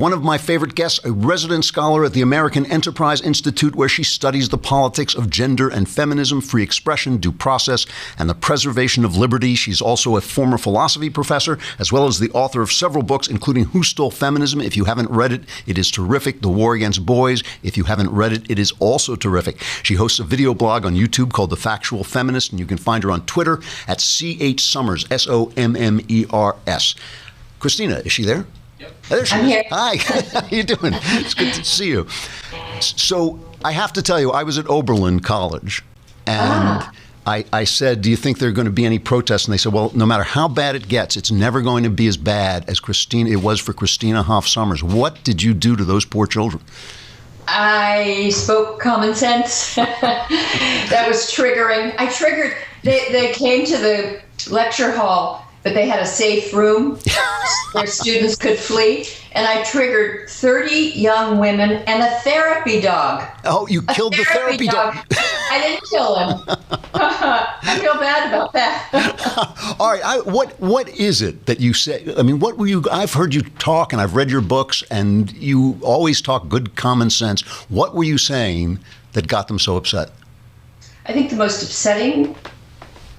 One of my favorite guests, a resident scholar at the American Enterprise Institute, where she studies the politics of gender and feminism, free expression, due process, and the preservation of liberty. She's also a former philosophy professor, as well as the author of several books, including Who Stole Feminism? If you haven't read it, it is terrific. The War Against Boys. If you haven't read it, it is also terrific. She hosts a video blog on YouTube called The Factual Feminist, and you can find her on Twitter at CH Sommers, Sommers. Christina, is she there? Yep. There she I'm is. here. Hi, how you doing? It's good to see you. So I have to tell you, I was at Oberlin College, and I said, do you think there are going to be any protests? And they said, well, no matter how bad it gets, it's never going to be as bad as it was for Christina Hoff Sommers. What did you do to those poor children? I spoke common sense. That was triggering. They came to the lecture hall, but they had a safe room where students could flee. And I triggered 30 young women and a therapy dog. Oh, you killed the therapy dog. I didn't kill him. I feel bad about that. All right. What is it that you say? I mean, I've heard you talk and I've read your books and you always talk good common sense. What were you saying that got them so upset? I think the most upsetting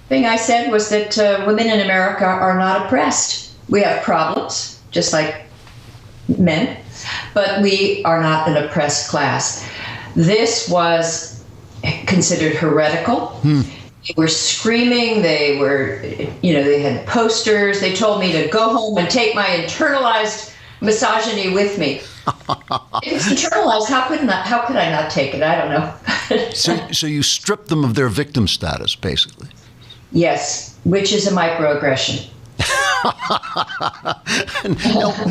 thing I said was that women in America are not oppressed. We have problems, just like men, but we are not an oppressed class. This was considered heretical. They were screaming. They had posters. They told me to go home and take my internalized misogyny with me. If it's internalized, how could I not take it? I don't know. So you stripped them of their victim status, basically. Yes, which is a microaggression.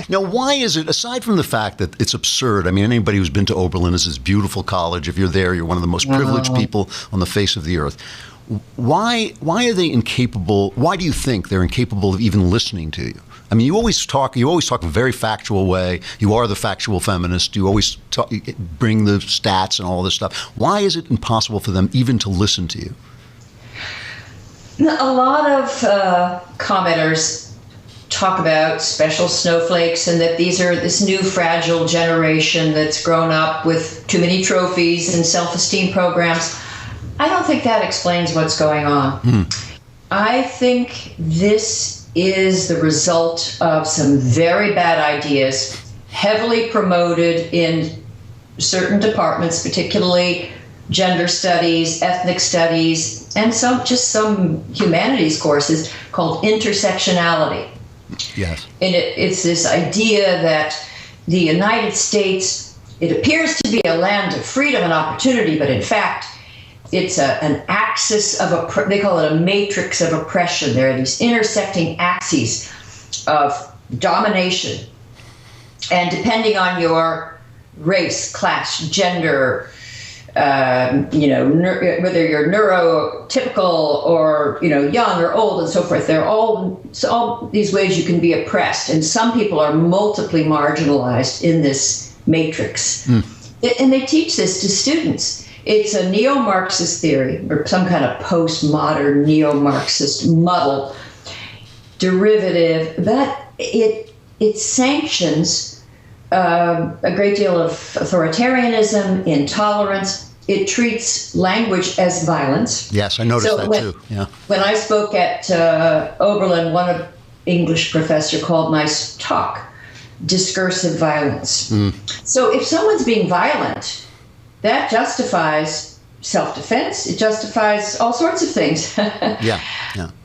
Now, why is it, aside from the fact that it's absurd, I mean, anybody who's been to Oberlin is this beautiful college. If you're there, you're one of the most privileged people on the face of the earth. Why are they incapable? Why do you think they're incapable of even listening to you? I mean, you always talk in a very factual way. You are the factual feminist. You always bring the stats and all this stuff. Why is it impossible for them even to listen to you? A lot of commenters talk about special snowflakes and that these are this new fragile generation that's grown up with too many trophies and self-esteem programs. I don't think that explains what's going on. I think this is the result of some very bad ideas, heavily promoted in certain departments, particularly gender studies, ethnic studies, and some humanities courses called intersectionality. Yes. And it's this idea that the United States, it appears to be a land of freedom and opportunity, but in fact, it's an axis of, they call it a matrix of oppression. There are these intersecting axes of domination. And depending on your race, class, gender, whether you're neurotypical or, young or old and so forth, there are all these ways you can be oppressed. And some people are multiply marginalized in this matrix. And they teach this to students. It's a neo-Marxist theory, or some kind of postmodern neo-Marxist muddle derivative, but it sanctions a great deal of authoritarianism, intolerance. It treats language as violence. Yes, I noticed that too. Yeah. When I spoke at Oberlin, one English professor called my talk discursive violence. So if someone's being violent, that justifies self-defense. It justifies all sorts of things. Yeah.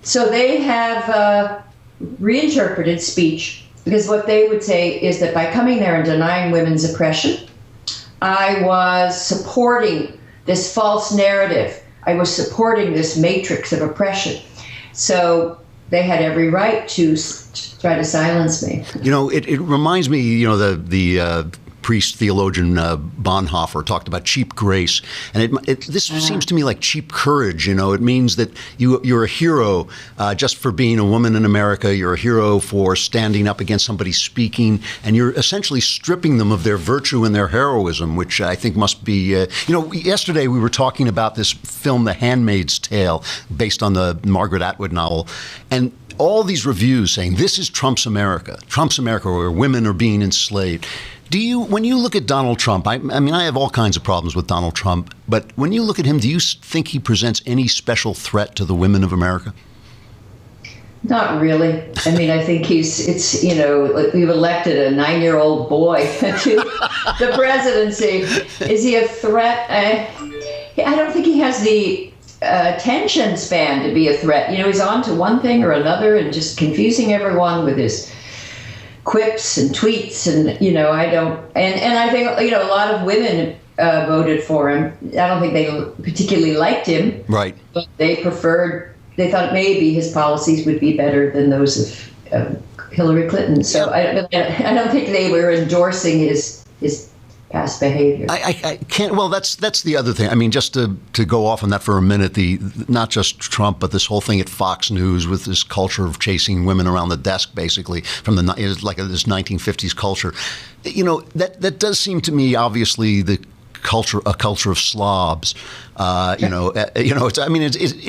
So they have reinterpreted speech, because what they would say is that by coming there and denying women's oppression, I was supporting this false narrative. I was supporting this matrix of oppression. So they had every right to try to silence me. It reminds me, the priest theologian Bonhoeffer talked about cheap grace, and this seems to me like cheap courage. It means that you're a hero just for being a woman in America. You're a hero for standing up against somebody speaking, and you're essentially stripping them of their virtue and their heroism, which I think must be. Yesterday we were talking about this film, The Handmaid's Tale, based on the Margaret Atwood novel, and all these reviews saying this is Trump's America, where women are being enslaved. When you look at Donald Trump, I mean, I have all kinds of problems with Donald Trump, but when you look at him, do you think he presents any special threat to the women of America? Not really. I mean, I think we've elected a 9-year-old boy to the presidency. Is he a threat? I don't think he has the attention span to be a threat. He's on to one thing or another and just confusing everyone with his quips and tweets, and I think a lot of women voted for him. I don't think they particularly liked him, right? But they thought maybe his policies would be better than those of Hillary Clinton. So I don't think they were endorsing his past behavior. I can't. Well, that's the other thing. I mean, just to go off on that for a minute, not just Trump, but this whole thing at Fox News with this culture of chasing women around the desk, basically from this 1950s culture. That does seem to me obviously a culture of slobs. It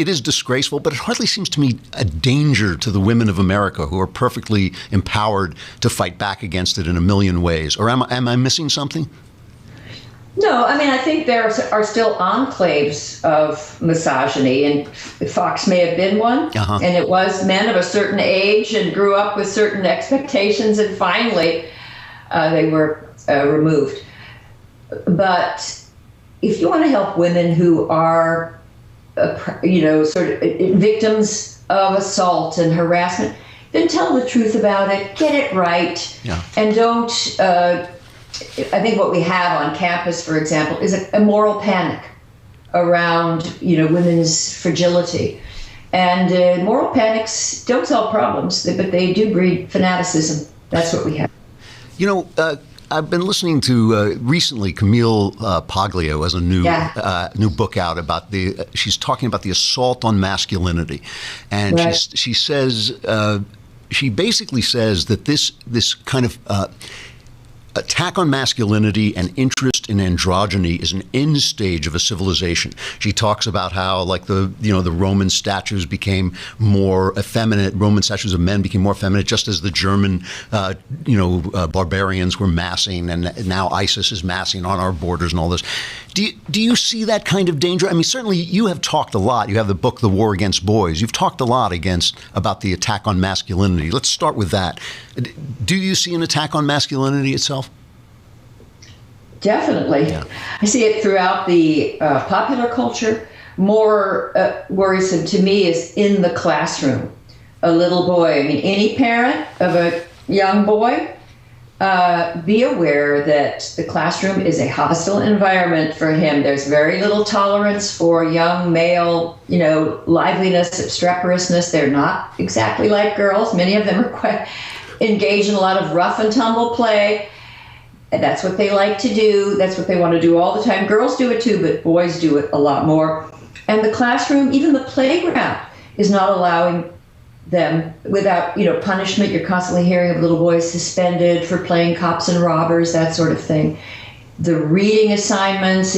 is disgraceful, but it hardly seems to me a danger to the women of America who are perfectly empowered to fight back against it in a million ways. Or am I missing something? No, I mean, I think there are still enclaves of misogyny, and Fox may have been one, and it was men of a certain age and grew up with certain expectations, and finally they were removed. But if you want to help women who are, sort of victims of assault and harassment, then tell the truth about it, get it right, and don't... I think what we have on campus, for example, is a moral panic around, women's fragility. And moral panics don't solve problems, but they do breed fanaticism. That's what we have. I've been listening to recently Camille Paglio has a new book out about she's talking about the assault on masculinity. And right. she says, she basically says that this kind of attack on masculinity and interest in androgyny is an end stage of a civilization. She talks about how, like, the Roman statues became more effeminate. Roman statues of men became more effeminate, just as the German, barbarians were massing, and now ISIS is massing on our borders and all this. Do you see that kind of danger? I mean, certainly you have talked a lot. You have the book, The War Against Boys. You've talked a lot about the attack on masculinity. Let's start with that. Do you see an attack on masculinity itself? Definitely. Yeah. I see it throughout the popular culture. More worrisome to me is in the classroom. A little boy, any parent of a young boy, be aware that the classroom is a hostile environment for him. There's very little tolerance for young male, liveliness, obstreperousness. They're not exactly like girls. Many of them are quite engaged in a lot of rough and tumble play. And that's what they like to do. That's what they want to do all the time. Girls do it too, but boys do it a lot more. And the classroom, even the playground, is not allowing them without, punishment. You're constantly hearing of little boys suspended for playing cops and robbers, that sort of thing. The reading assignments,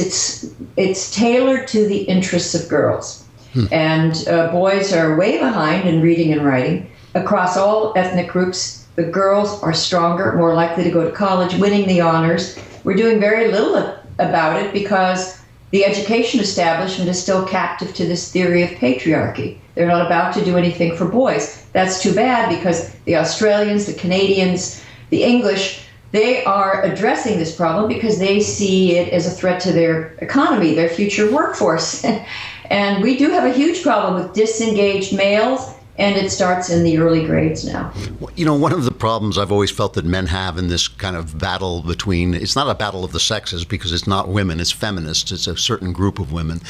it's tailored to the interests of girls. And boys are way behind in reading and writing across all ethnic groups. The girls are stronger, more likely to go to college, winning the honors. We're doing very little about it because the education establishment is still captive to this theory of patriarchy. They're not about to do anything for boys. That's too bad, because the Australians, the Canadians, the English, they are addressing this problem because they see it as a threat to their economy, their future workforce. And we do have a huge problem with disengaged males. And it starts in the early grades now. One of the problems I've always felt that men have in this kind of battle between, it's not a battle of the sexes because it's not women, it's feminists, it's a certain group of women,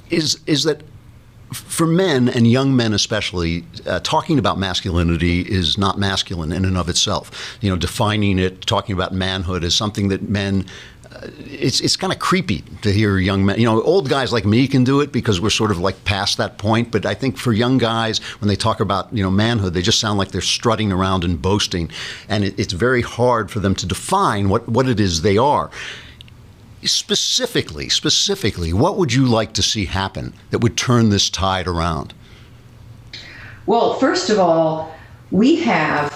is that for men, and young men especially, talking about masculinity is not masculine in and of itself. Defining it, talking about manhood is something that men... It's kind of creepy to hear young men. Old guys like me can do it because we're sort of like past that point. But I think for young guys, when they talk about manhood, they just sound like they're strutting around and boasting, and it's very hard for them to define what it is they are. Specifically, what would you like to see happen that would turn this tide around? Well, first of all, we have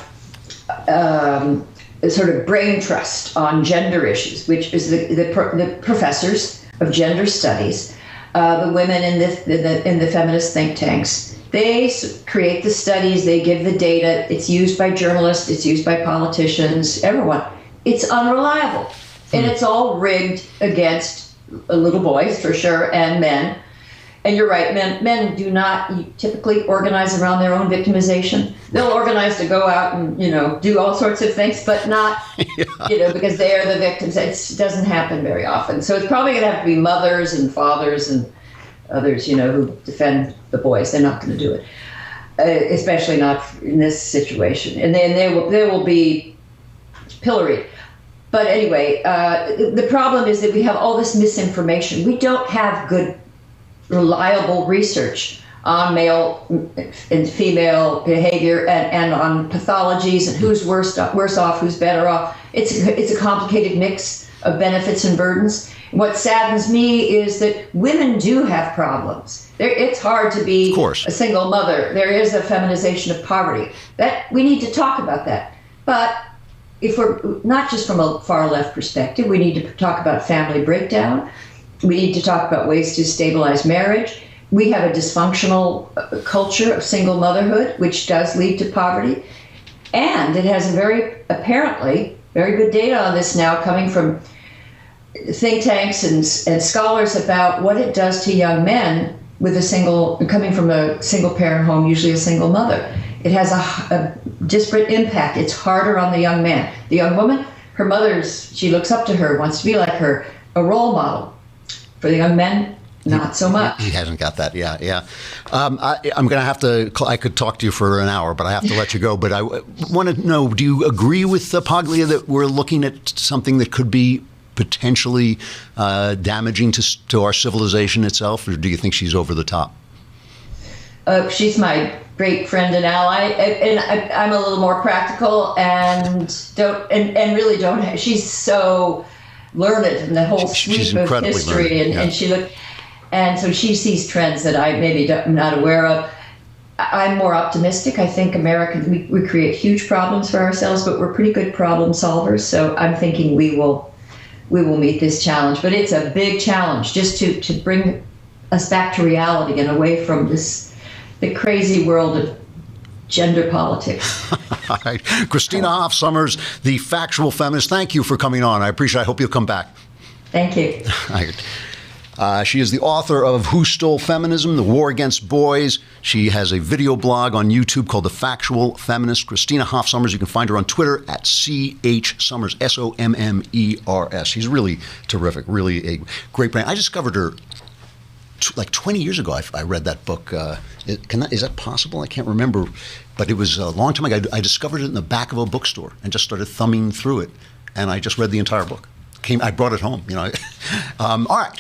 sort of brain trust on gender issues, which is the professors of gender studies, the women in the feminist think tanks. They create the studies, they give the data, it's used by journalists, it's used by politicians, everyone. It's unreliable. And it's all rigged against little boys, for sure, and men. And you're right, men do not typically organize around their own victimization. They'll organize to go out and, do all sorts of things, but not, because they are the victims. It doesn't happen very often. So it's probably going to have to be mothers and fathers and others, who defend the boys. They're not going to do it, especially not in this situation. And then they will be pilloried. But anyway, the problem is that we have all this misinformation. We don't have good, reliable research on male and female behavior and on pathologies and who's worse off, who's better off. It's a complicated mix of benefits and burdens. What saddens me is that women do have problems. It's hard to be a single mother. There is a feminization of poverty. That we need to talk about that. But if we're not just from a far left perspective, we need to talk about family breakdown. We need to talk about ways to stabilize marriage. We have a dysfunctional culture of single motherhood, which does lead to poverty. And it has apparently very good data on this now coming from think tanks and scholars about what it does to young men coming from a single parent home, usually a single mother. It has a disparate impact. It's harder on the young man. The young woman, her mother's, she looks up to her, wants to be like her, a role model. For the young men, not so much. He hasn't got that. Yeah. I'm going to have to. I could talk to you for an hour, but I have to let you go. But I want to know: do you agree with Paglia that we're looking at something that could be potentially damaging to our civilization itself, or do you think she's over the top? She's my great friend and ally, and I'm a little more practical and really don't. She's so learned in the whole sweep of history, and so she sees trends that I maybe am not aware of. I'm more optimistic. I think Americans, we create huge problems for ourselves, but we're pretty good problem solvers. So I'm thinking we will meet this challenge. But it's a big challenge just to bring us back to reality and away from the crazy world of gender politics. All right. Christina Hoff, Sommers, the factual feminist. Thank you for coming on. I appreciate it. I hope you'll come back. Thank you. All right. She is the author of Who Stole Feminism? The War Against Boys. She has a video blog on YouTube called The Factual Feminist. Christina Hoff Sommers. You can find her on Twitter at CH Sommers, Sommers. She's really terrific, really a great brain. I discovered her like 20 years ago. I read that book. Is that possible? I can't remember. But it was a long time ago. I discovered it in the back of a bookstore and just started thumbing through it. And I just read the entire book. I brought it home, All right.